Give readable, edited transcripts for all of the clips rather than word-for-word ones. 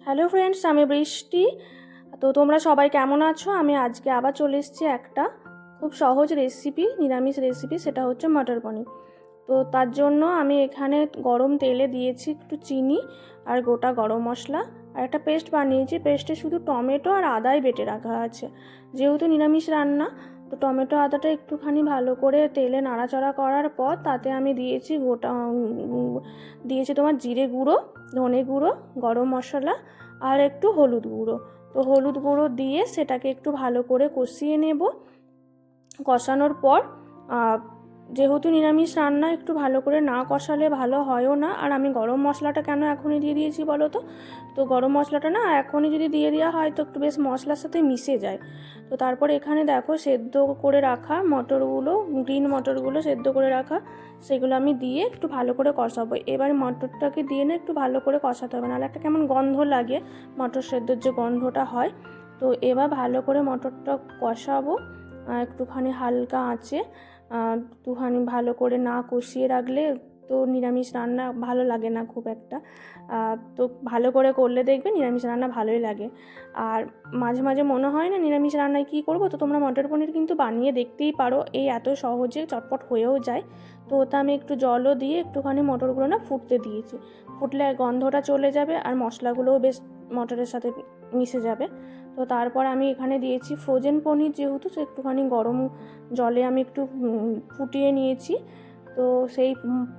Hello friends, আমি বৃষ্টি। তো তোমরা সবাই কেমন আছো? আমি আজকে আবার চলে এসেছি একটা খুব সহজ রেসিপি, নিরামিষ রেসিপি, সেটা হচ্ছে মটর পনির। তো তার জন্য আমি এখানে গরম তেলে দিয়েছি একটু চিনি আর গোটা গরম মশলা আর একটা পেস্ট বানিয়েছি। পেস্টে শুধু টমেটো আর আদাই বেটে রাখা আছে। যেহেতু নিরামিষ রান্না, তো টমেটো আদাটা একটুখানি ভালো করে তেলে নাড়াচাড়া করার পর তাতে আমি দিয়েছি দিয়েছি তোমার জিরে গুঁড়ো, ধনে গুঁড়ো, গরম মশলা আর একটু হলুদ গুঁড়ো। তো হলুদ গুঁড়ো দিয়ে সেটাকে একটু ভালো করে কষিয়ে নেব। কষানোর পর যেহেতু নিরামিষ রান্না, একটু ভালো করে না কষালে ভালো হয়ও না। আর আমি গরম মশলাটা কেন এখনই দিয়ে দিয়েছি বলো তো? তো গরম মশলাটা না এখনই যদি দিয়ে দেওয়া হয় তো একটু বেশ মশলার সাথে মিশে যায়। তো তারপর এখানে দেখো সেদ্ধ করে রাখা মটরগুলো, গ্রিন মটরগুলো সেদ্ধ করে রাখা, সেগুলো আমি দিয়ে একটু ভালো করে কষাবো। এবার মটরটাকে দিয়ে না একটু ভালো করে কষাতে হবে, নাহলে একটা কেমন গন্ধ লাগে, মটর সেদ্ধর যে গন্ধটা হয়। তো এবার ভালো করে মটরটা কষাবো একটুখানি হালকা আঁচে। একটুখানি ভালো করে না কষিয়ে রাখলে তো নিরামিষ রান্না ভালো লাগে না খুব একটা। তো ভালো করে করলে দেখবে নিরামিষ রান্না ভালোই লাগে। আর মাঝে মাঝে মনে হয় না নিরামিষ রান্নায় কী করবো, তো তোমরা মটর পনির কিন্তু বানিয়ে দেখতেই পারো, এই এত সহজে চটপট হয়েও যায়। তো ওটা আমি একটু জলও দিয়ে একটুখানি মটরগুলো না ফুটতে দিয়েছি। ফুটলে গন্ধটা চলে যাবে আর মশলাগুলোও বেশ মটরের সাথে মিশে যাবে। তো তারপর আমি এখানে দিয়েছি ফ্রোজেন পনির, যেহেতু তো একটুখানি গরম জলে আমি একটু ফুটিয়ে নিয়েছি। তো সেই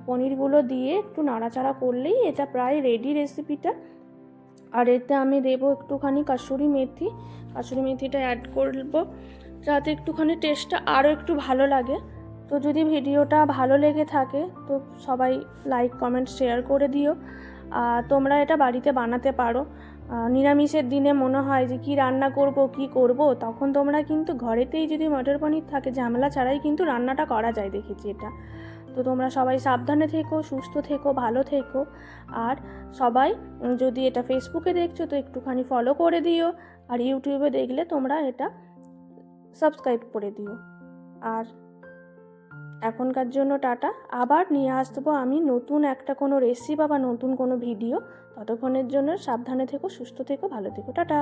পনিরগুলো দিয়ে একটু নাড়াচাড়া করলেই এটা প্রায় রেডি রেসিপিটা। আর এতে আমি দেবো একটুখানি কাসুরি মেথিটা অ্যাড করব যাতে একটুখানি টেস্টটা আরও একটু ভালো লাগে। তো যদি ভিডিওটা ভালো লেগে থাকে তো সবাই লাইক কমেন্ট শেয়ার করে দিও। তোমরা এটা বাড়িতে বানাতে পারো। নিরামিষের দিনে মনে হয় যে কী রান্না করব, তখন তোমরা কিন্তু ঘরেতেই যদি মটর পনির থাকে, ঝামেলা ছাড়াই কিন্তু রান্নাটা করা যায়, দেখেছি এটা। তো তোমরা সবাই সাবধানে থেকো, সুস্থ থেকো, ভালো থেকো। আর সবাই যদি এটা ফেসবুকে দেখছো তো একটুখানি ফলো করে দিও, আর ইউটিউবে দেখলে তোমরা এটা সাবস্ক্রাইব করে দিও। আর এখনকার জন্য টাটা। আবার নিয়ে আসবো আমি নতুন একটা কোনো রেসিপি বা নতুন কোনো ভিডিও। ততক্ষণের জন্য সাবধানে থেকো, সুস্থ থেকো, ভালো থেকো, টাটা।